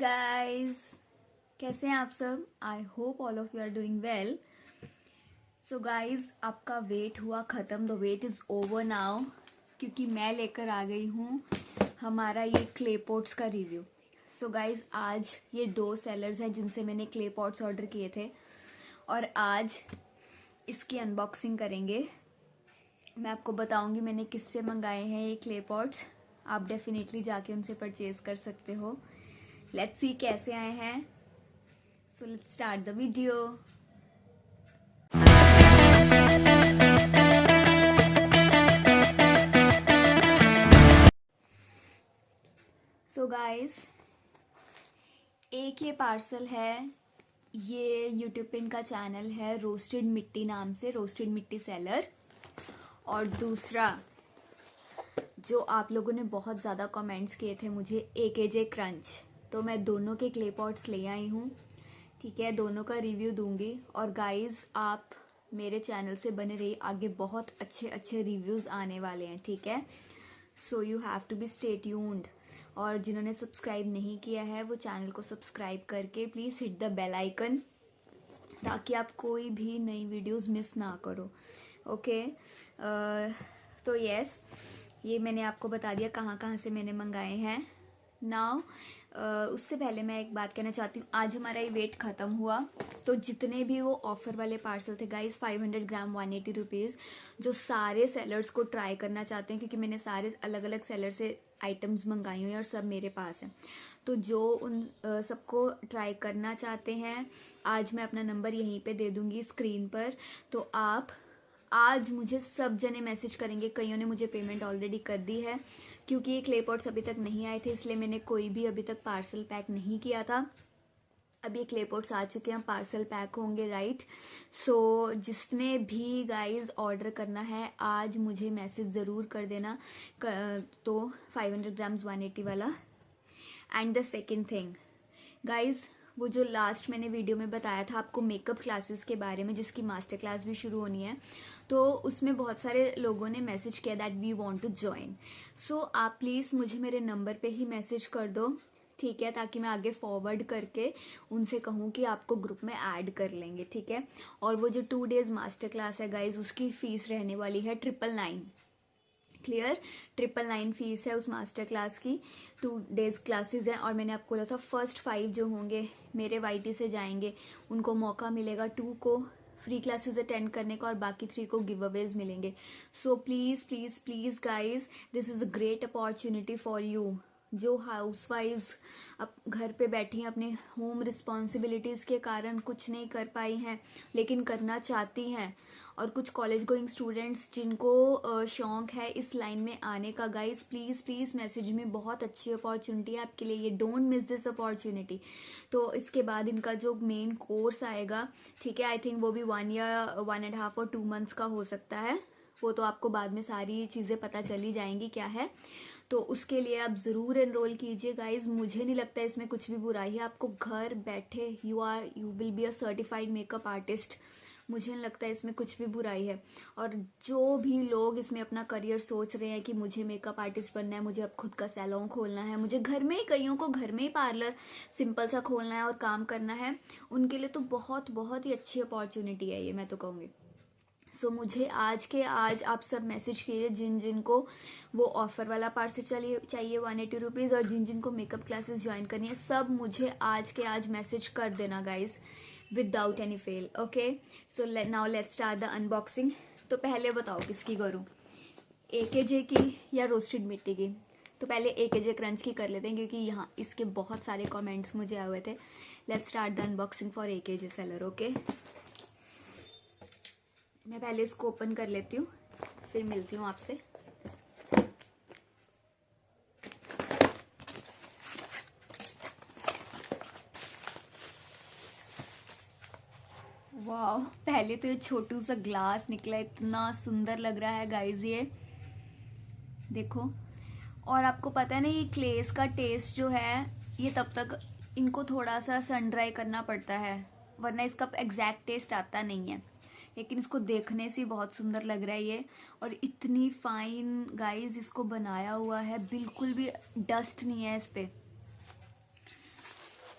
Guys, कैसे हैं आप सब। I hope all of you are doing well. So guys, आपका वेट हुआ ख़त्म। The wait is over now, क्योंकि मैं लेकर आ गई हूँ हमारा ये क्ले पॉट्स का रिव्यू। सो गाइस, आज ये 2 सेलर्स हैं जिनसे मैंने क्ले पॉट्स ऑर्डर किए थे और आज इसकी अनबॉक्सिंग करेंगे। मैं आपको बताऊंगी मैंने किससे मंगाए हैं ये क्ले पॉट्स। आप डेफिनेटली जाके उनसे परचेज कर सकते हो। लेट्स सी कैसे आए हैं। So let's start the video. So guys, एक ये पार्सल है। ये यूट्यूब पे इनका चैनल है रोस्टेड मिट्टी नाम से, रोस्टेड मिट्टी सेलर। और दूसरा जो आप लोगों ने बहुत ज़्यादा कमेंट्स किए थे मुझे, AKJ क्रंच। तो मैं दोनों के क्ले पॉट्स ले आई हूँ, ठीक है। दोनों का रिव्यू दूंगी। और गाइस, आप मेरे चैनल से बने रहिए, आगे बहुत अच्छे अच्छे रिव्यूज़ आने वाले हैं, ठीक है। So you have to be stay tuned. और जिन्होंने सब्सक्राइब नहीं किया है वो चैनल को सब्सक्राइब करके please hit the bell icon, ताकि आप कोई भी नई वीडियोस मिस ना करो। ओके, तो यस, ये मैंने आपको बता दिया कहाँ कहाँ से मैंने मंगाए हैं। नाउ उससे पहले मैं एक बात कहना चाहती हूँ। आज हमारा ये वेट ख़त्म हुआ, तो जितने भी वो ऑफर वाले पार्सल थे गाइस, 500 ग्राम 180 रुपीज़, जो सारे सेलर्स को ट्राई करना चाहते हैं, क्योंकि मैंने सारे अलग अलग सेलर से आइटम्स मंगाई हुई हैं और सब मेरे पास हैं। तो जो उन सबको ट्राई करना चाहते हैं, आज मैं अपना नंबर यहीं पे दे दूंगी स्क्रीन पर। तो आप आज मुझे सब जने मैसेज करेंगे। कईयों ने मुझे पेमेंट ऑलरेडी कर दी है, क्योंकि ये क्ले पॉट्स अभी तक नहीं आए थे, इसलिए मैंने कोई भी अभी तक पार्सल पैक नहीं किया था। अब ये क्ले पॉट्स आ चुके हैं, पार्सल पैक होंगे, राइट। सो जिसने भी गाइज ऑर्डर करना है आज मुझे मैसेज ज़रूर कर देना। तो 500 ग्राम्स 180 वाला। And the second thing guys, वो जो लास्ट मैंने वीडियो में बताया था आपको मेकअप क्लासेस के बारे में, जिसकी मास्टर क्लास भी शुरू होनी है, तो उसमें बहुत सारे लोगों ने मैसेज किया that we want to join. So आप प्लीज़ मुझे मेरे नंबर पे ही मैसेज कर दो, ठीक है, ताकि मैं आगे फॉरवर्ड करके उनसे कहूँ कि आपको ग्रुप में ऐड कर लेंगे, ठीक है। और वो जो 2 डेज मास्टर क्लास है गाइज, उसकी फीस रहने वाली है 999। क्लियर, 999 फीस है उस मास्टर क्लास की। 2 डेज क्लासेस हैं। और मैंने आपको बोला था फर्स्ट 5 जो होंगे मेरे YT से जाएंगे, उनको मौका मिलेगा 2 को फ्री क्लासेस अटेंड करने का, और बाकी 3 को गिव अवेज मिलेंगे। So please please please guys, this is a great opportunity for you. जो हाउसवाइफ्स अब घर पे बैठी हैं, अपने होम रिस्पॉन्सिबिलिटीज़ के कारण कुछ नहीं कर पाई हैं लेकिन करना चाहती हैं, और कुछ कॉलेज गोइंग स्टूडेंट्स जिनको शौक है इस लाइन में आने का, गाइज प्लीज़ प्लीज़ मैसेज में। बहुत अच्छी अपॉर्चुनिटी है आपके लिए ये, डोंट मिस दिस अपॉर्चुनिटी। तो इसके बाद इनका जो मेन कोर्स आएगा, ठीक है, आई थिंक वो भी 1 या 1.5 और 2 मंथ्स का हो सकता है। वो तो आपको बाद में सारी चीज़ें पता चली जाएंगी क्या है। तो उसके लिए आप ज़रूर एनरोल कीजिए गाइज। मुझे नहीं लगता इसमें कुछ भी बुराई है। आपको घर बैठे you will be a certified makeup artist. मुझे नहीं लगता इसमें कुछ भी बुराई है। और जो भी लोग इसमें अपना करियर सोच रहे हैं कि मुझे मेकअप आर्टिस्ट बनना है, मुझे अब खुद का सैलून खोलना है, मुझे घर में ही, कईयों को घर में ही पार्लर सिंपल सा खोलना है और काम करना है, उनके लिए तो बहुत बहुत ही अच्छी अपॉर्चुनिटी है ये, मैं तो कहूँगी। सो मुझे आज के आज आप सब मैसेज कीजिए जिन जिन को वो ऑफर वाला पार्सल चाहिए 180 रुपीज़, और जिन जिन को मेकअप क्लासेस ज्वाइन करनी है, सब मुझे आज के आज मैसेज कर देना guys, without any fail. Okay, so now let's start the unboxing. तो पहले बताओ किसकी करूँ, AKJ की या रोस्टेड मिट्टी की। तो पहले AKJ क्रंच की कर लेते हैं, क्योंकि यहाँ इसके बहुत सारे कमेंट्स मुझे आए हुए थे। Let's start the unboxing for AKJ seller. Okay, मैं पहले इसको ओपन कर लेती हूँ, फिर मिलती हूँ आपसे। वाह, पहले तो ये छोटू सा ग्लास निकला, इतना सुंदर लग रहा है गाइज ये देखो। और आपको पता है ना, ये क्लेस का टेस्ट जो है, ये तब तक इनको थोड़ा सा सन ड्राई करना पड़ता है, वरना इसका एग्जैक्ट टेस्ट आता नहीं है। लेकिन इसको देखने से बहुत सुंदर लग रहा है ये, और इतनी फाइन गाइज इसको बनाया हुआ है, बिल्कुल भी डस्ट नहीं है इस पे।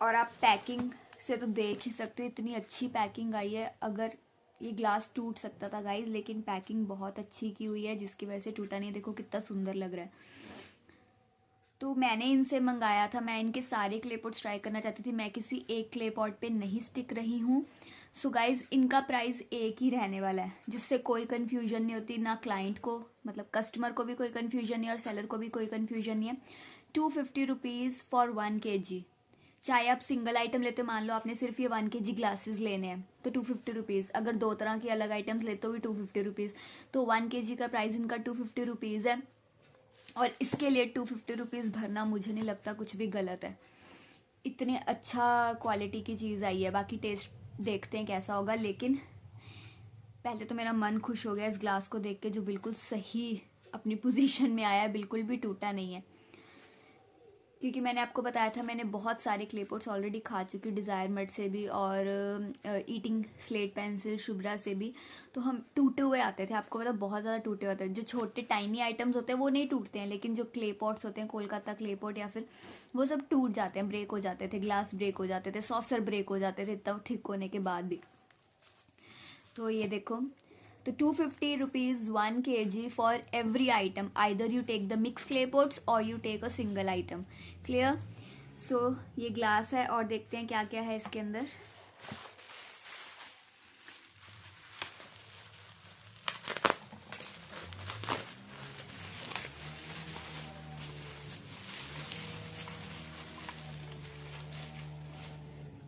और आप पैकिंग से तो देख ही सकते हो इतनी अच्छी पैकिंग आई है। अगर ये ग्लास टूट सकता था गाइज, लेकिन पैकिंग बहुत अच्छी की हुई है जिसकी वजह से टूटा नहीं। देखो कितना सुंदर लग रहा है। तो मैंने इनसे मंगाया था, मैं इनके सारे क्ले पॉट्स ट्राई करना चाहती थी, मैं किसी एक क्ले पॉट पे नहीं स्टिक रही हूँ। सो गाइज इनका प्राइस एक ही रहने वाला है, जिससे कोई कंफ्यूजन नहीं होती, ना क्लाइंट को मतलब कस्टमर को भी कोई कंफ्यूजन नहीं और सेलर को भी कोई कंफ्यूजन नहीं है। 250 रुपीज़ फॉर 1 kg। चाहे आप सिंगल आइटम लेते हो, मान लो आपने सिर्फ ये 1 kg ग्लासेस लेने हैं तो 250 रुपीज़, अगर 2 तरह के अलग आइटम्स लेते हो भी 250 रुपीज़। तो 1 kg का प्राइस इनका 250 रुपीज़ है, और इसके लिए 250 रुपीज़ भरना मुझे नहीं लगता कुछ भी गलत है। इतनी अच्छा क्वालिटी की चीज़ आई है। बाकी टेस्ट देखते हैं कैसा होगा, लेकिन पहले तो मेरा मन खुश हो गया इस ग्लास को देख के, जो बिल्कुल सही अपनी पोजीशन में आया है, बिल्कुल भी टूटा नहीं है। क्योंकि मैंने आपको बताया था मैंने बहुत सारे क्ले पॉट्स ऑलरेडी खा चुकी, डिज़ायर मड से भी और ईटिंग स्लेट पेंसिल शुभ्रा से भी, तो हम टूटे हुए आते थे। आपको पता बहुत ज़्यादा टूटे होते हैं। जो छोटे टाइनी आइटम्स होते हैं वो नहीं टूटते हैं, लेकिन जो क्ले पॉट्स होते हैं कोलकाता क्ले पॉट या फिर वो सब टूट जाते हैं, ब्रेक हो जाते थे, ग्लास ब्रेक हो जाते थे, सॉसर ब्रेक हो जाते थे इतना ठीक होने के बाद भी। तो ये देखो, तो 250 rupees 1 kg for every item, either you take the mix clay pots और you take a single item. Clear? So ये ग्लास है और देखते हैं क्या क्या है इसके अंदर।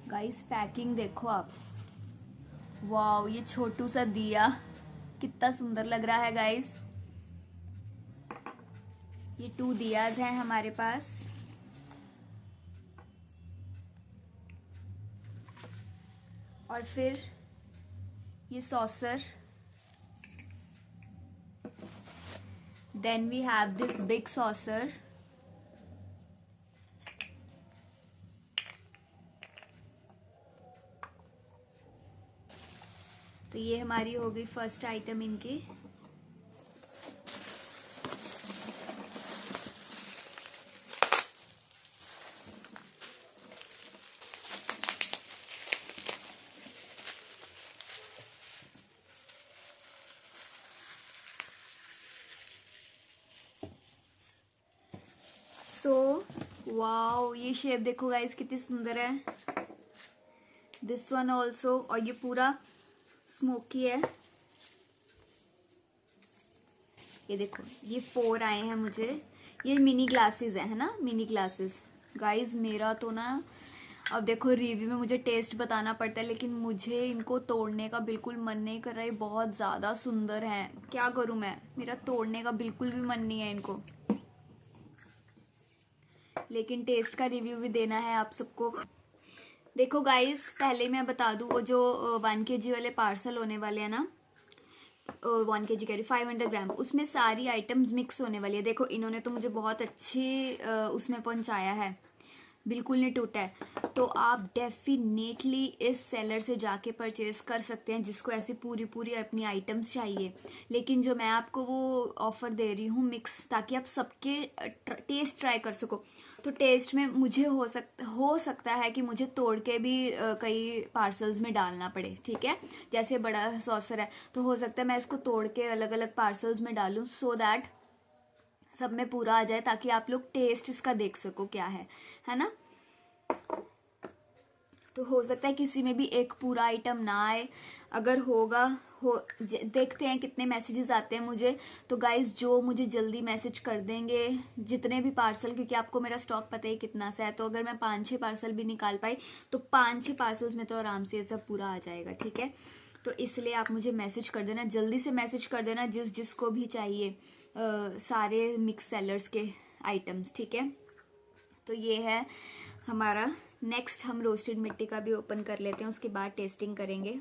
गाइस पैकिंग देखो आप, वाओ ये छोटू सा दिया कितना सुंदर लग रहा है गाइस। ये 2 दियाज हैं हमारे पास, और फिर ये saucer, then we have this big saucer, तो ये हमारी हो गई फर्स्ट आइटम इनकी। वाओ ये शेप देखो गाइस कितनी सुंदर है। दिस वन ऑल्सो, और ये पूरा स्मोकी है। ये देखो ये 4 आए हैं मुझे। ये मिनी ग्लासेस है ना, मिनी ग्लासेस। गाइस मेरा तो ना, अब देखो रिव्यू में मुझे टेस्ट बताना पड़ता है, लेकिन मुझे इनको तोड़ने का बिल्कुल मन नहीं कर रहा है। बहुत ज्यादा सुंदर हैं, क्या करूं मैं, मेरा तोड़ने का बिल्कुल भी मन नहीं है इनको, लेकिन टेस्ट का रिव्यू भी देना है आप सबको। देखो गाइस पहले मैं बता दूं, वो जो 1 kg वाले पार्सल होने वाले हैं ना, 1 kg कह रही 500 ग्राम, उसमें सारी आइटम्स मिक्स होने वाली है। देखो इन्होंने तो मुझे बहुत अच्छी उसमें पहुंचाया है, बिल्कुल नहीं टूटा है। तो आप डेफिनेटली इस सेलर से जाके परचेज कर सकते हैं जिसको ऐसी पूरी पूरी अपनी आइटम्स चाहिए। लेकिन जो मैं आपको वो ऑफर दे रही हूँ मिक्स, ताकि आप सबके टेस्ट ट्राई कर सको। तो टेस्ट में मुझे हो सकता है कि मुझे तोड़ के भी कई पार्सल्स में डालना पड़े, ठीक है। जैसे बड़ा सॉसर है तो हो सकता है मैं इसको तोड़ के अलग अलग पार्सल्स में डालूं, सो दैट सब में पूरा आ जाए, ताकि आप लोग टेस्ट इसका देख सको क्या है ना। तो हो सकता है किसी में भी एक पूरा आइटम ना आए, अगर होगा देखते हैं कितने मैसेजेस आते हैं मुझे। तो गाइज जो मुझे जल्दी मैसेज कर देंगे जितने भी पार्सल, क्योंकि आपको मेरा स्टॉक पता ही कितना सा है, तो अगर मैं 5-6 पार्सल भी निकाल पाई तो 5-6 पार्सल्स में तो आराम से ये सब पूरा आ जाएगा, ठीक है। तो इसलिए आप मुझे मैसेज कर देना, जल्दी से मैसेज कर देना जिसको भी चाहिए सारे मिक्स सेलर्स के आइटम्स, ठीक है। तो ये है हमारा। नेक्स्ट हम रोस्टेड मिट्टी का भी ओपन कर लेते हैं, उसके बाद टेस्टिंग करेंगे।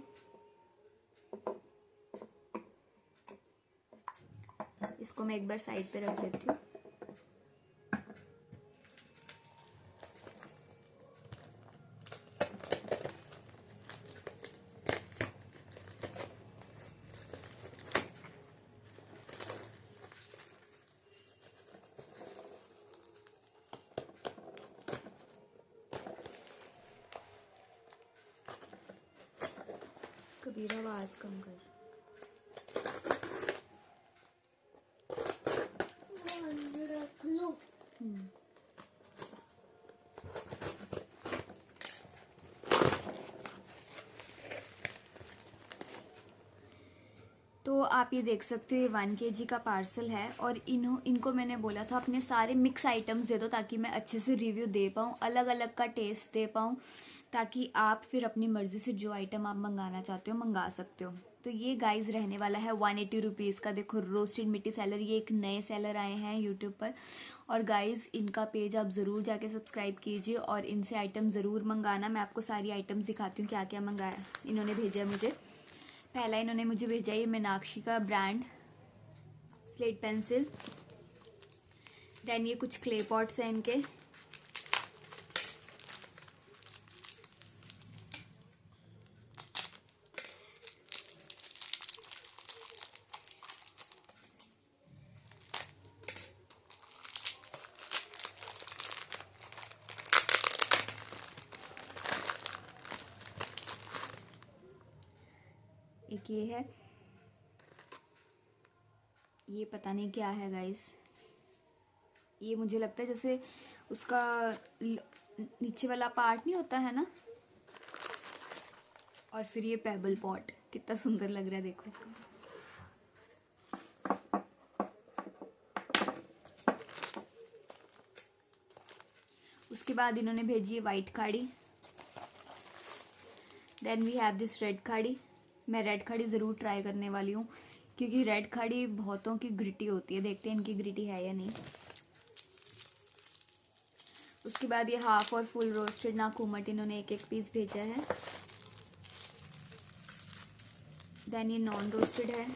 इसको मैं एक बार साइड पे रख देती हूँ। कबीर आवाज कम कर। रख लो। तो आप ये देख सकते हो ये 1 kg का पार्सल है और इनको मैंने बोला था अपने सारे मिक्स आइटम्स दे दो ताकि मैं अच्छे से रिव्यू दे पाऊँ, अलग अलग का टेस्ट दे पाऊँ, ताकि आप फिर अपनी मर्जी से जो आइटम आप मंगाना चाहते हो मंगा सकते हो। तो ये गाइस रहने वाला है 180 रुपीज़ का। देखो रोस्टेड मिट्टी सेलर, ये एक नए सेलर आए हैं यूट्यूब पर। और गाइस इनका पेज आप ज़रूर जाके सब्सक्राइब कीजिए और इनसे आइटम ज़रूर मंगाना। मैं आपको सारी आइटम्स दिखाती हूँ क्या क्या मंगाया इन्होंने भेजा मुझे। पहला इन्होंने मुझे भेजा ये मीनाक्षी का ब्रांड स्लेट पेंसिल। देन ये कुछ क्ले पॉट्स हैं इनके। एक ये है, ये पता नहीं क्या है गाइस। ये मुझे लगता है जैसे उसका नीचे वाला पार्ट नहीं होता है ना। और फिर ये पेबल पॉट कितना सुंदर लग रहा है देखो। उसके बाद इन्होंने भेजी है वाइट खाड़ी। Then we have this red खाड़ी। मैं रेड खाड़ी ज़रूर ट्राई करने वाली हूँ क्योंकि रेड खाड़ी बहुतों की ग्रिटी होती है। देखते हैं इनकी ग्रिटी है या नहीं। उसके बाद ये हाफ और फुल रोस्टेड नाकुमट इन्होंने एक एक पीस भेजा है। देन ये नॉन रोस्टेड है।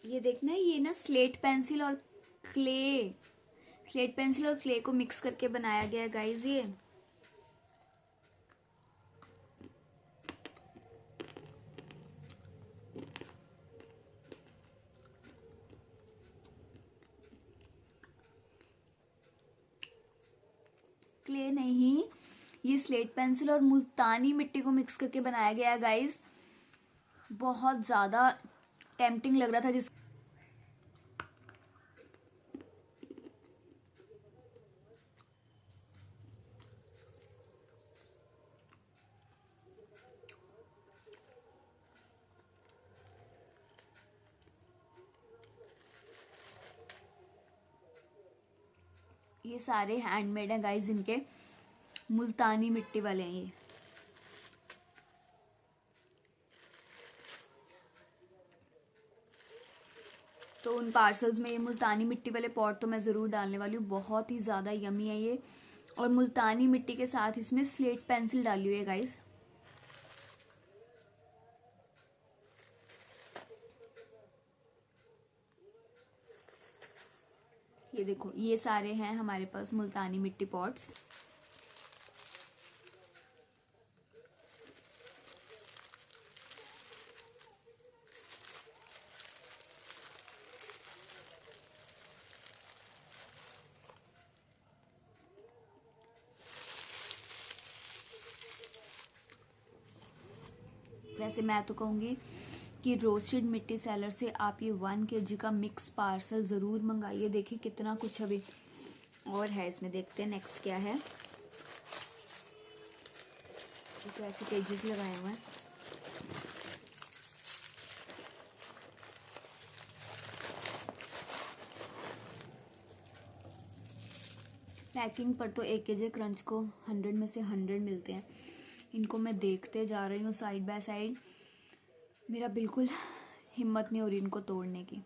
ये देखना है ये ना स्लेट पेंसिल और क्ले को मिक्स करके बनाया गया है गाइस ये। क्ले नहीं, ये स्लेट पेंसिल और मुल्तानी मिट्टी को मिक्स करके बनाया गया है गाइस। बहुत ज्यादा टेम्पटिंग लग रहा था जिस ये सारे हैंडमेड हैं गाइस, इनके मुल्तानी मिट्टी वाले हैं ये। तो उन पार्सल्स में ये मुल्तानी मिट्टी वाले पॉट तो मैं ज़रूर डालने वाली हूँ। बहुत ही ज़्यादा यमी है ये। और मुल्तानी मिट्टी के साथ इसमें स्लेट पेंसिल डाली हुई है गाइस। ये देखो ये सारे हैं हमारे पास मुल्तानी मिट्टी पॉट्स। वैसे मैं तो कहूँगी कि रोस्टेड मिट्टी सेलर से आप ये 1 kg का मिक्स पार्सल ज़रूर मंगाइए। देखिए कितना कुछ अभी और है इसमें। देखते हैं नेक्स्ट क्या है। तो ऐसे पेजेस लगाए हुए हैं। पैकिंग पर तो 1 kg क्रंच को 100 में से 100 मिलते हैं। इनको मैं देखते जा रही हूँ साइड बाय साइड। मेरा बिल्कुल हिम्मत नहीं हो रही इनको तोड़ने की।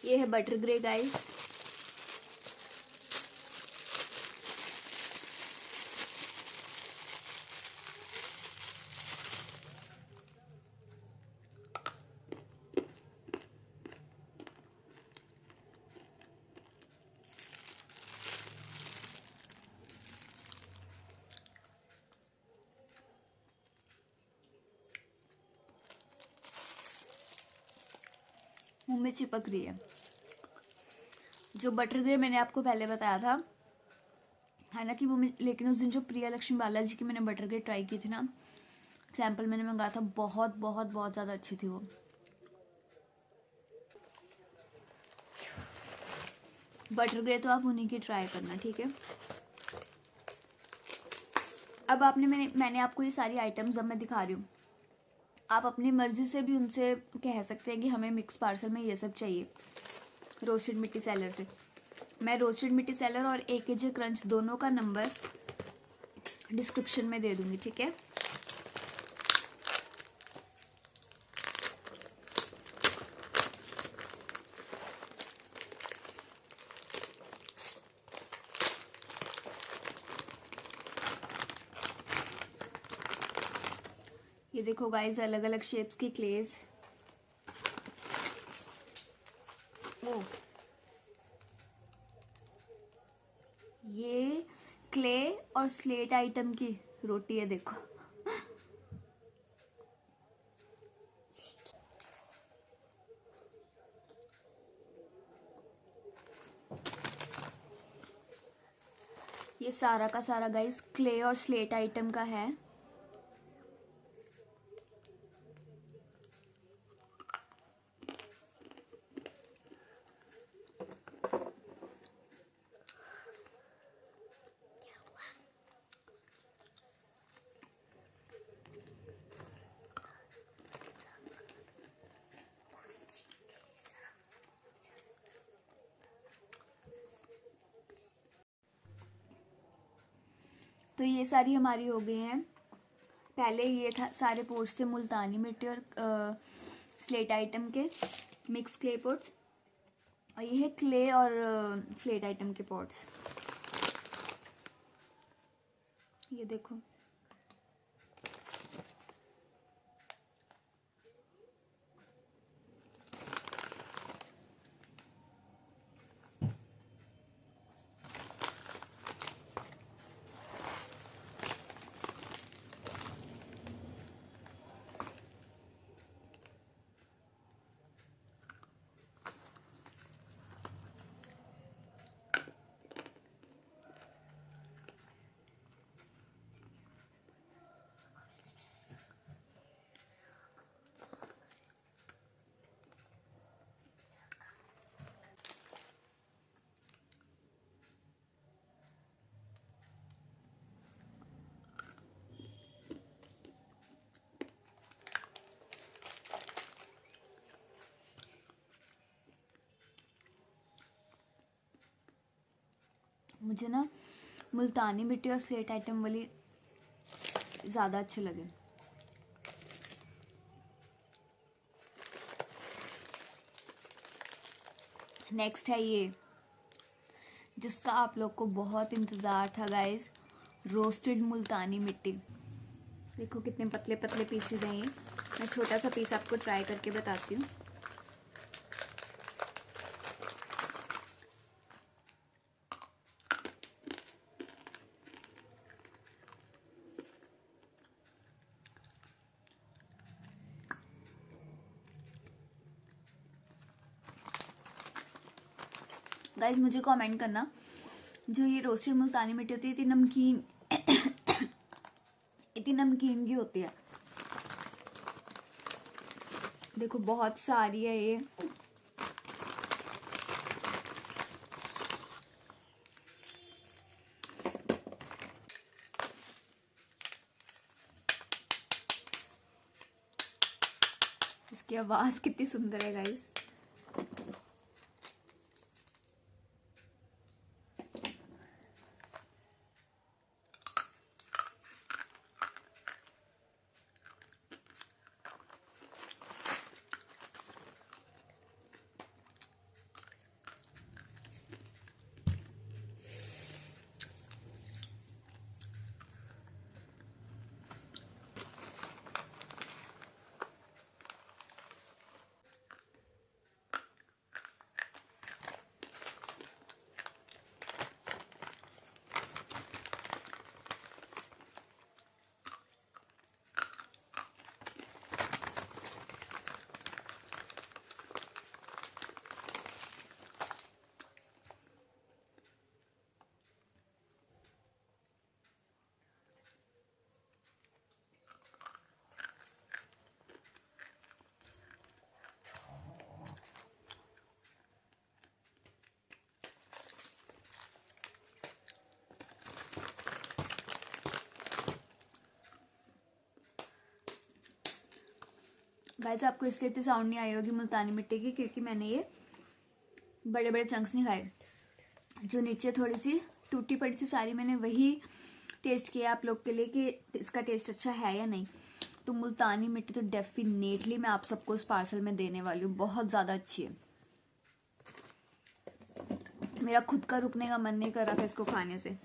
ये है बटर ग्रे गाइस। मुंह में चिपक रही है। जो बटर ग्रे मैंने आपको पहले बताया था, हालांकि वो लेकिन उस दिन जो प्रिया लक्ष्मी बालाजी की मैंने बटर ग्रे ट्राई की थी ना, सैंपल मैंने मंगाया था, बहुत बहुत बहुत ज़्यादा अच्छी थी वो। बटर ग्रे तो आप उन्हीं की ट्राई करना, ठीक है। अब मैंने आपको ये सारी आइटम्स अब मैं दिखा रही हूँ, आप अपनी मर्जी से भी उनसे कह सकते हैं कि हमें मिक्स पार्सल में ये सब चाहिए रोस्टेड मिट्टी सेलर से। मैं रोस्टेड मिट्टी सेलर और AKG क्रंच दोनों का नंबर डिस्क्रिप्शन में दे दूंगी, ठीक है। ये देखो गाइस, अलग अलग शेप्स की क्लेज। ओ, ये क्ले और स्लेट आइटम की रोटी है, देखो। ये सारा का सारा गाइस क्ले और स्लेट आइटम का है। तो ये सारी हमारी हो गई हैं। पहले ये था सारे पोर्ट्स थे मुल्तानी मिट्टी और स्लेट आइटम के मिक्स क्ले पोर्ट्स, और ये है क्ले और स्लेट आइटम के पोर्ट्स। ये देखो, मुझे ना मुल्तानी मिट्टी और स्लेट आइटम वाली ज़्यादा अच्छे लगे। नेक्स्ट है ये, जिसका आप लोग को बहुत इंतज़ार था गाइस, रोस्टेड मुल्तानी मिट्टी। देखो कितने पतले पतले पीसेज हैं ये। मैं छोटा सा पीस आपको ट्राई करके बताती हूँ। गाइस मुझे कमेंट करना, जो ये रोस्टेड मुल्तानी मिट्टी होती है इतनी नमकीन इतनी नमकीन की होती है। देखो बहुत सारी है ये। इसकी आवाज कितनी सुंदर है गाइस। गाइस आपको इसलिए इतनी साउंड नहीं आई होगी मुल्तानी मिट्टी की, क्योंकि मैंने ये बड़े बड़े चंक्स नहीं खाए। जो नीचे थोड़ी सी टूटी पड़ी थी सारी, मैंने वही टेस्ट किया आप लोग के लिए कि इसका टेस्ट अच्छा है या नहीं। तो मुल्तानी मिट्टी तो डेफिनेटली मैं आप सबको इस पार्सल में देने वाली हूँ, बहुत ज़्यादा अच्छी है। मेरा खुद का रुकने का मन नहीं कर रहा था इसको खाने से।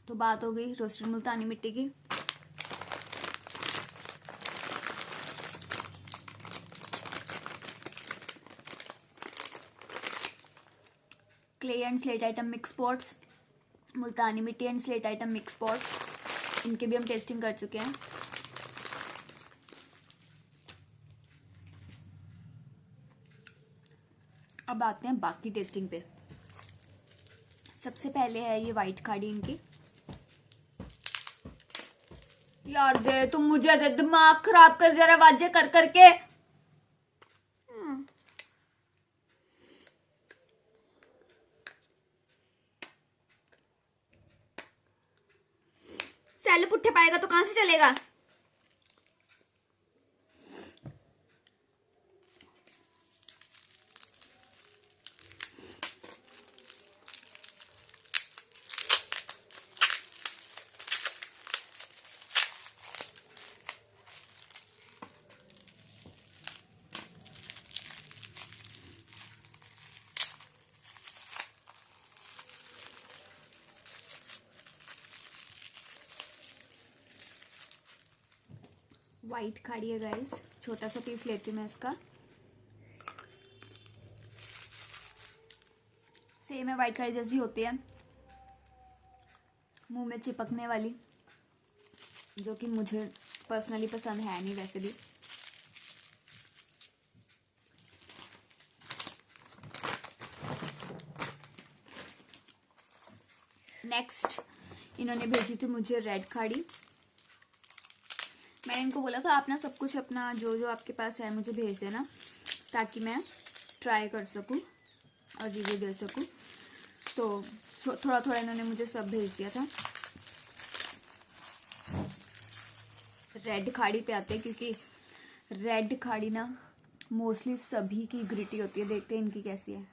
तो बात हो गई रोस्टेड मुल्तानी मिट्टी की। Clay and slate item mix pots, मुल्तानी मिट्टी and slate item mix pots, इनके भी हम टेस्टिंग कर चुके हैं। अब आते हैं बाकी टेस्टिंग पे। सबसे पहले है ये वाइट खाड़ी इनकी। यार दे तुम मुझे दे, दिमाग खराब कर जरा वाजे कर करके। सेल पुट्ठे पाएगा तो कहां से चलेगा। वाइट खाड़ी है गाइस, छोटा सा पीस लेती हूँ मैं इसका। सेम है वाइट खाड़ी जैसी होती है, मुंह में चिपकने वाली, जो कि मुझे पर्सनली पसंद है नहीं वैसे भी। नेक्स्ट इन्होंने भेजी थी मुझे रेड खाड़ी। मैंने इनको बोला था आप ना सब कुछ अपना जो जो आपके पास है मुझे भेज देना, ताकि मैं ट्राई कर सकूं और रिव्यू दे सकूं। तो थोड़ा थोड़ा इन्होंने मुझे सब भेज दिया था। रेड खाड़ी पे आते हैं, क्योंकि रेड खाड़ी ना मोस्टली सभी की ग्रिटी होती है। देखते हैं इनकी कैसी है।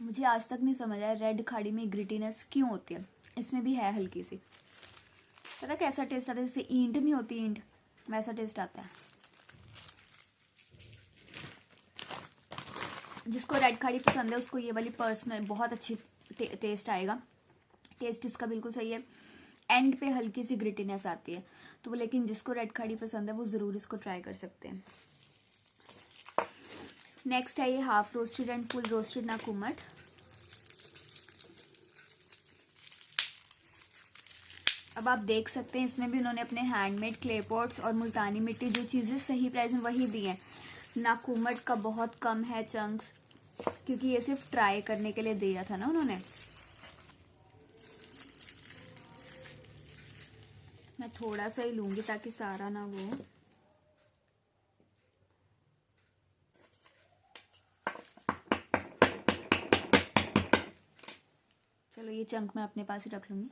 मुझे आज तक नहीं समझ आया रेड खाड़ी में ग्रिटीनेस क्यों होती है। इसमें भी है हल्की सी। पता कैसा टेस्ट आता है, जैसे ईंट नहीं होती ईंट, वैसा टेस्ट आता है। जिसको रेड खाड़ी पसंद है उसको ये वाली पर्सनल बहुत अच्छी टेस्ट आएगा। टेस्ट इसका बिल्कुल सही है। एंड पे हल्की सी ग्रिटीनेस आती है, तो लेकिन जिसको रेड खाड़ी पसंद है वो ज़रूर इसको ट्राई कर सकते हैं। नेक्स्ट है ये half roasted and full roasted नाकुमट। अब आप देख सकते हैं इसमें भी उन्होंने अपने हैंडमेड क्ले पॉट्स और मुल्तानी मिट्टी जो चीज़ें सही प्राइस में वही दी हैं। नाकुमट का बहुत कम है चंक्स, क्योंकि ये सिर्फ ट्राई करने के लिए दिया था ना उन्होंने। मैं थोड़ा सा ही लूंगी ताकि सारा ना वो। चलो ये चंक मैं अपने पास ही रख लूंगी।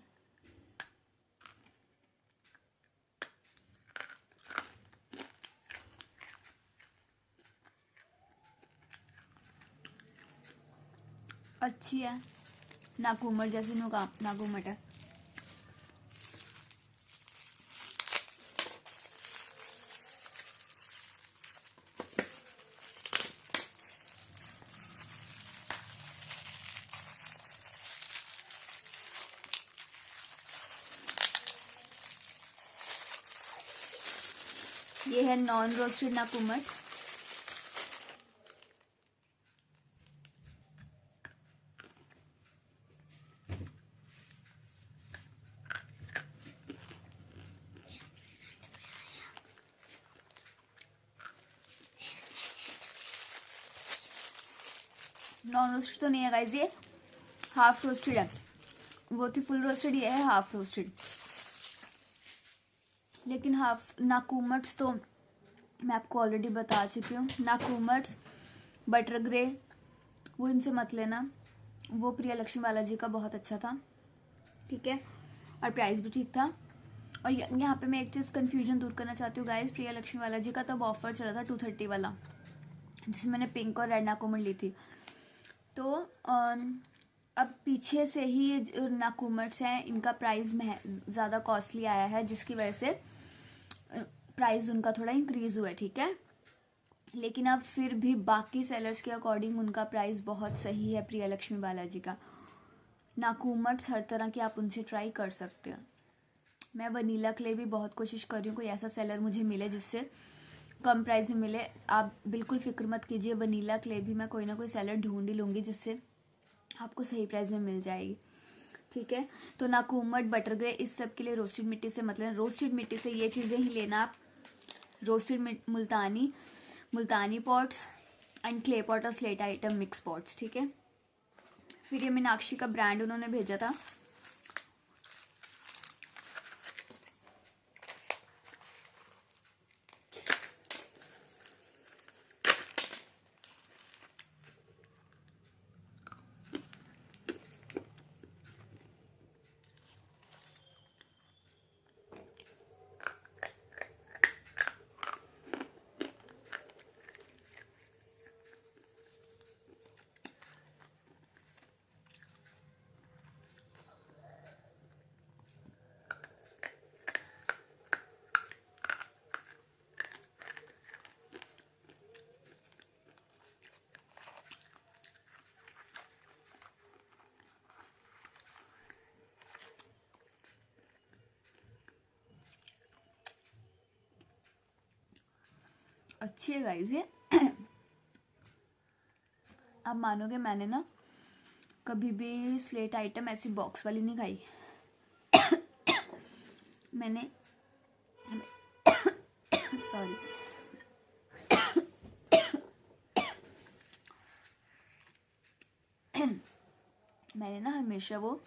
अच्छी है, नाकुमट जैसी नाकुमट है। ये है नॉन रोस्टेड नाकुमट। नॉन रोस्टेड तो नहीं है गाइस, ये हाफ रोस्टेड है। वो थी फुल रोस्टेड, ये है हाफ रोस्टेड। लेकिन हाफ नाकुमट्स तो मैं आपको ऑलरेडी बता चुकी हूँ। नाकुमट्स, बटर ग्रे, वो इनसे मत लेना। वो प्रिया लक्ष्मी बालाजी का बहुत अच्छा था, ठीक है, और प्राइस भी ठीक था। और यहाँ पे मैं एक चीज़ कंफ्यूजन दूर करना चाहती हूँ गाइस, प्रिया लक्ष्मी बालाजी का तब ऑफर चला था 230 वाला, जिसमें मैंने पिंक और रेड नाकुमट ली थी। तो अब पीछे से ही ये नाकुमट्स हैं, इनका प्राइस ज़्यादा कॉस्टली आया है, जिसकी वजह से प्राइस उनका थोड़ा इंक्रीज हुआ है, ठीक है। लेकिन अब फिर भी बाकी सेलर्स के अकॉर्डिंग उनका प्राइस बहुत सही है प्रिया लक्ष्मी बालाजी का। नाकुमट्स हर तरह के आप उनसे ट्राई कर सकते हो। मैं वनीला क्ले भी बहुत कोशिश कर रही हूँ, कोई ऐसा सेलर मुझे मिले जिससे कम प्राइस में मिले। आप बिल्कुल फिक्र मत कीजिए, वनीला क्ले भी मैं कोई ना कोई सेलर ढूंढ ही लूँगी जिससे आपको सही प्राइस में मिल जाएगी, ठीक है। तो नाकुमट, बटर ग्रे, इस सब के लिए रोस्टेड मिट्टी से मतलब रोस्टेड मिट्टी से ये चीज़ें ही लेना आप। Roasted Multani pots and clay pot और स्लेट आइटम मिक्स पॉट्स, ठीक है। फिर ये मीनाक्षी का ब्रांड उन्होंने भेजा था, अच्छी है गाइस ये। आप मानोगे मैंने ना कभी भी स्लेट आइटम ऐसी बॉक्स वाली नहीं खाई। मैंने सॉरी मैंने ना हमेशा वो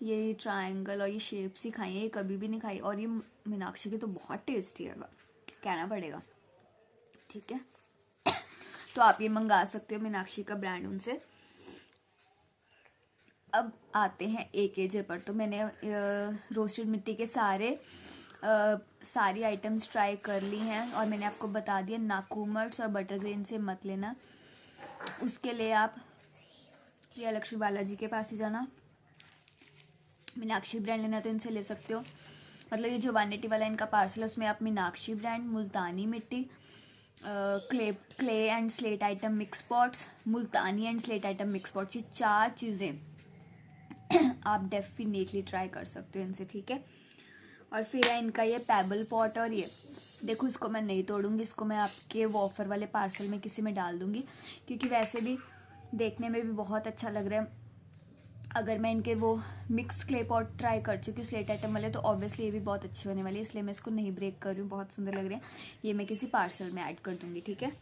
ये ट्रायंगल और ये शेप्स ही खाई है, ये कभी भी नहीं खाई। और ये मीनाक्षी की तो बहुत टेस्टी है, कहना पड़ेगा, ठीक है। तो आप ये मंगा सकते हो मीनाक्षी का ब्रांड उनसे। अब आते हैं AKJ पर। तो मैंने रोस्टेड मिट्टी के सारी आइटम्स ट्राई कर ली हैं और मैंने आपको बता दिया नाकुमट्स और बटर ग्रेन से मत लेना। उसके लिए आप प्रिया लक्ष्मी बालाजी के पास ही जाना। मीनाक्षी ब्रांड लेना तो इनसे ले सकते हो, मतलब ये जो 180 वाला इनका पार्सल है उसमें आप मीनाक्षी ब्रांड, मुल्तानी मिट्टी, clay and slate item mix pots, Multani and slate item mix pots, ये 4 चीज़ें आप डेफिनेटली ट्राई कर सकते हो इनसे, ठीक है। और फिर है इनका ये पेबल पॉट, और ये देखो इसको मैं नहीं तोड़ूंगी, इसको मैं आपके वो ऑफर वाले पार्सल में किसी में डाल दूंगी, क्योंकि वैसे भी देखने में भी बहुत अच्छा लग रहा है। अगर मैं इनके वो मिक्स क्ले पॉट ट्राई कर चुकी हूँ स्लेट आइटम वाले, तो ऑब्वियसली ये भी बहुत अच्छी होने वाली है, इसलिए मैं इसको नहीं ब्रेक कर रही हूँ, बहुत सुंदर लग रहे हैं। ये मैं किसी पार्सल में ऐड कर दूंगी, ठीक है।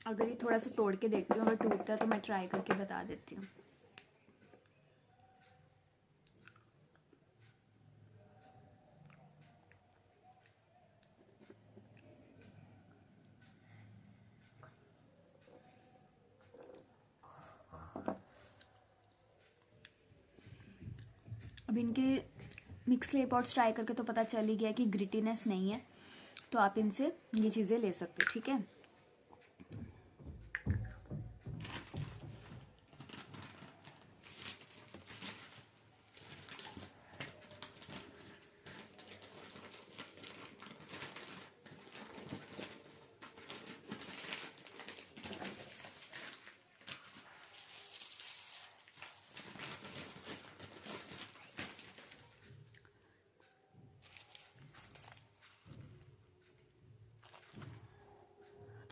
अगर ये थोड़ा सा तोड़ के देखती हूँ, अगर टूटता है तो मैं ट्राई करके बता देती हूँ। अब इनके मिक्स क्ले पॉट्स ट्राई करके तो पता चल ही गया कि ग्रिटीनेस नहीं है, तो आप इनसे ये चीज़ें ले सकते हो, ठीक है।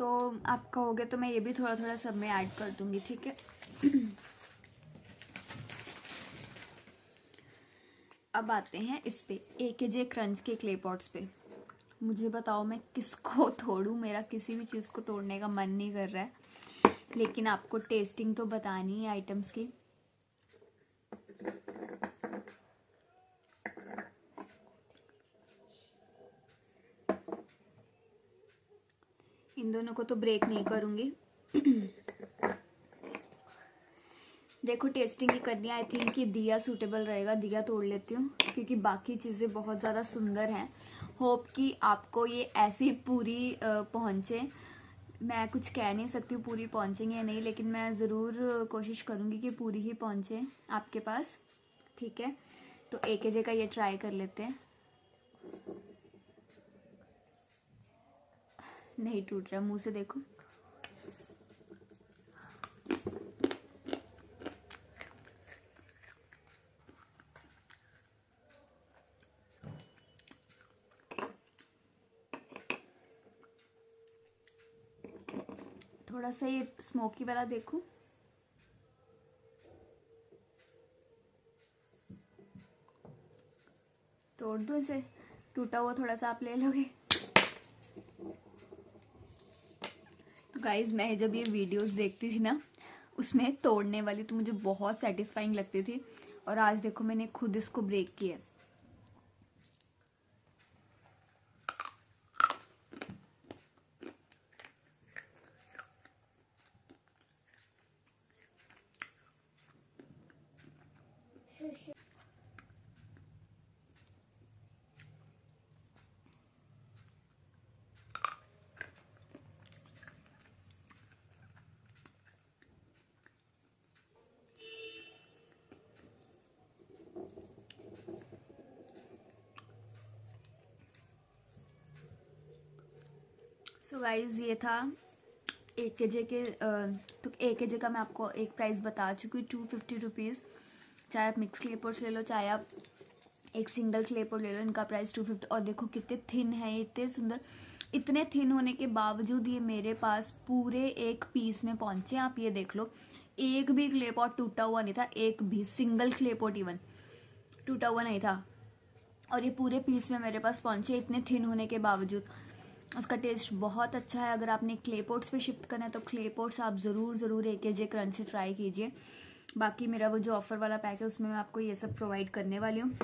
तो आप कहोगे तो मैं ये भी थोड़ा थोड़ा सब में ऐड कर दूंगी, ठीक है। अब आते हैं इस पे AKJ क्रंच के क्ले पॉट्स पे। मुझे बताओ मैं किसको तोड़ूं, मेरा किसी भी चीज़ को तोड़ने का मन नहीं कर रहा है, लेकिन आपको टेस्टिंग तो बतानी है आइटम्स की। इन दोनों को तो ब्रेक नहीं करूंगी। देखो टेस्टिंग ही करनी है। आई थिंक कि दिया सूटेबल रहेगा, दिया तोड़ लेती हूँ क्योंकि बाकी चीज़ें बहुत ज़्यादा सुंदर हैं। होप कि आपको ये ऐसी पूरी पहुँचे। मैं कुछ कह नहीं सकती हूँ पूरी पहुँचेंगे या नहीं, लेकिन मैं ज़रूर कोशिश करूँगी कि पूरी ही पहुँचे आपके पास, ठीक है। तो AKJ का ये ट्राई कर लेते हैं। नहीं टूट रहा, मुंह से देखो। थोड़ा सा ये स्मोकी वाला देखो। तोड़ दो इसे, टूटा हुआ थोड़ा सा आप ले लोगे। तो गाइज मैं जब ये वीडियोस देखती थी ना, उसमें तोड़ने वाली तो मुझे बहुत सेटिस्फाइंग लगती थी, और आज देखो मैंने खुद इसको ब्रेक किया। सो गाइज ये था AKJ के तो AKJ का मैं आपको एक प्राइस बता चुकी हूँ, 250 रुपीज़। चाहे आप मिक्स क्ले पॉट्स ले लो, चाहे आप एक सिंगल क्ले पॉट ले लो, इनका प्राइस 250। और देखो कितने थिन है, इतने सुंदर। इतने थिन होने के बावजूद ये मेरे पास पूरे एक पीस में पहुंचे। आप ये देख लो, एक भी क्ले पॉट टूटा हुआ नहीं था, एक भी सिंगल क्ले पॉट इवन टूटा हुआ नहीं था, और ये पूरे पीस में मेरे पास पहुंचे इतने थिन होने के बावजूद। उसका टेस्ट बहुत अच्छा है। अगर आपने क्ले पॉट्स पे शिफ्ट करना है तो क्ले पॉट्स आप ज़रूर AKJ क्रंच से ट्राई कीजिए। बाकी मेरा वो जो ऑफर वाला पैक है उसमें मैं आपको ये सब प्रोवाइड करने वाली हूँ।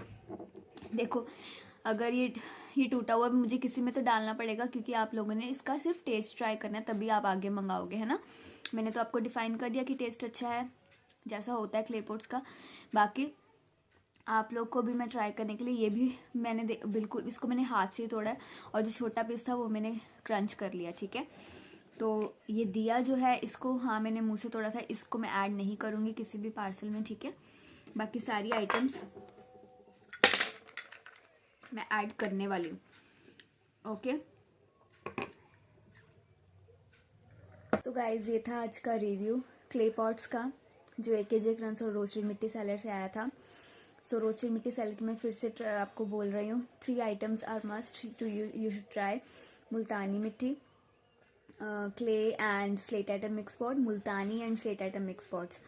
देखो अगर ये टूटा हुआ भी मुझे किसी में तो डालना पड़ेगा, क्योंकि आप लोगों ने इसका सिर्फ टेस्ट ट्राई करना है, तभी आप आगे मंगाओगे, है ना। मैंने तो आपको डिफाइन कर दिया कि टेस्ट अच्छा है जैसा होता है क्ले पॉट्स का। बाकी आप लोग को भी मैं ट्राई करने के लिए, ये भी मैंने बिल्कुल इसको मैंने हाथ से ही तोड़ा है, और जो छोटा पीस था वो मैंने क्रंच कर लिया, ठीक है। तो ये दिया जो है इसको, हाँ मैंने मुंह से तोड़ा था, इसको मैं ऐड नहीं करूँगी किसी भी पार्सल में, ठीक है। बाकी सारी आइटम्स मैं ऐड करने वाली हूँ, ओके। सो गाइज ये था आज का रिव्यू क्ले पॉट्स का, जो AKJ क्रंच और रोस्टेड मिट्टी सेलर से आया था। सो रोस्टेड मिट्टी सेलर में फिर से आपको बोल रही हूँ, 3 items are must to you should try. मुल्तानी मिट्टी, clay and slate item mix pot, मुल्तानी and slate item mix pots.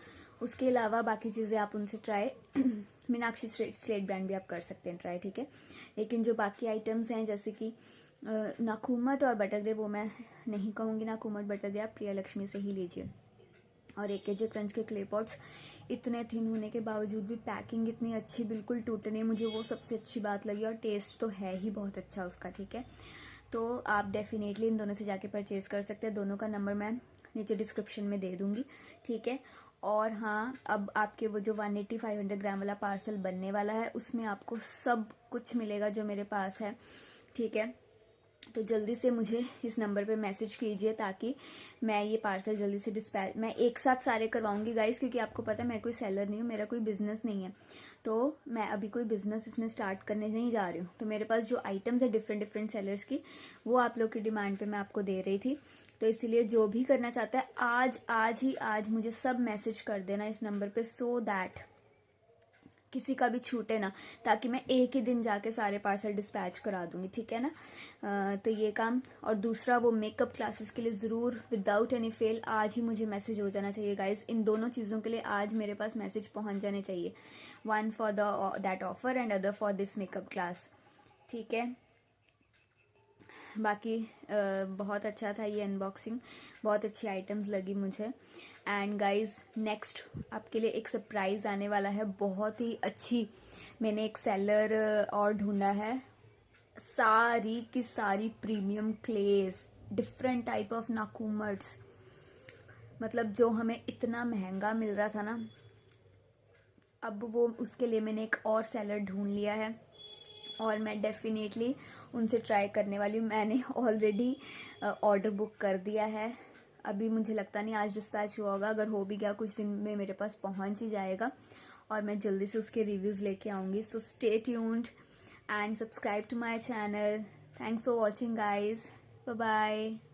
उसके अलावा बाकी चीज़ें आप उनसे ट्राई मीनाक्षी स्लेट ब्रांड भी आप कर सकते हैं ट्राई, ठीक है। लेकिन जो बाकी आइटम्स हैं जैसे कि नाखूमत और बटरग्रे, वो मैं नहीं कहूँगी। नाखूमत बटरग्रे आप प्रिया लक्ष्मी से ही लीजिए। और AKJ क्रंच के क्ले पॉट्स इतने थिन होने के बावजूद भी पैकिंग इतनी अच्छी, बिल्कुल टूटने, मुझे वो सबसे अच्छी बात लगी। और टेस्ट तो है ही बहुत अच्छा उसका, ठीक है। तो आप डेफिनेटली इन दोनों से जाके परचेज कर सकते हैं। दोनों का नंबर मैं नीचे डिस्क्रिप्शन में दे दूंगी, ठीक है। और हाँ, अब आपके वो जो 180-500 ग्राम वाला पार्सल बनने वाला है, उसमें आपको सब कुछ मिलेगा जो मेरे पास है, ठीक है। तो जल्दी से मुझे इस नंबर पे मैसेज कीजिए ताकि मैं ये पार्सल जल्दी से डिस्पैच, मैं एक साथ सारे करवाऊंगी गाइस, क्योंकि आपको पता है मैं कोई सेलर नहीं हूँ, मेरा कोई बिजनेस नहीं है। तो मैं अभी कोई बिजनेस इसमें स्टार्ट करने नहीं जा रही हूँ। तो मेरे पास जो आइटम्स है डिफरेंट सेलर्स की, वो आप लोग की डिमांड पे मैं आपको दे रही थी। तो इसीलिए जो भी करना चाहता है आज मुझे सब मैसेज कर देना इस नंबर पे, सो दैट किसी का भी छूटे ना, ताकि मैं एक ही दिन जाके सारे पार्सल डिस्पैच करा दूंगी, ठीक है ना। तो ये काम। और दूसरा वो मेकअप क्लासेस के लिए ज़रूर विदाउट एनी फेल आज ही मुझे मैसेज हो जाना चाहिए गाइज। इन दोनों चीज़ों के लिए आज मेरे पास मैसेज पहुंच जाने चाहिए, one for that offer and other for this makeup class, ठीक है। बाकी बहुत अच्छा था ये अनबॉक्सिंग, बहुत अच्छी आइटम्स लगी मुझे। एंड गाइज नेक्स्ट आपके लिए एक सरप्राइज आने वाला है, बहुत ही अच्छी। मैंने एक सेलर और ढूंढा है, सारी की सारी प्रीमियम क्लेज, डिफरेंट टाइप ऑफ नाकुमट्स, मतलब जो हमें इतना महंगा मिल रहा था ना, अब वो उसके लिए मैंने एक और सेलर ढूंढ लिया है और मैं डेफिनेटली उनसे ट्राई करने वाली हूँ। मैंने ऑलरेडी ऑर्डर बुक कर दिया है, अभी मुझे लगता नहीं आज डिस्पैच हुआ होगा, अगर हो भी गया कुछ दिन में मेरे पास पहुँच ही जाएगा और मैं जल्दी से उसके रिव्यूज़ लेके आऊँगी। So stay tuned and subscribe to my channel. Thanks for watching guys, bye bye.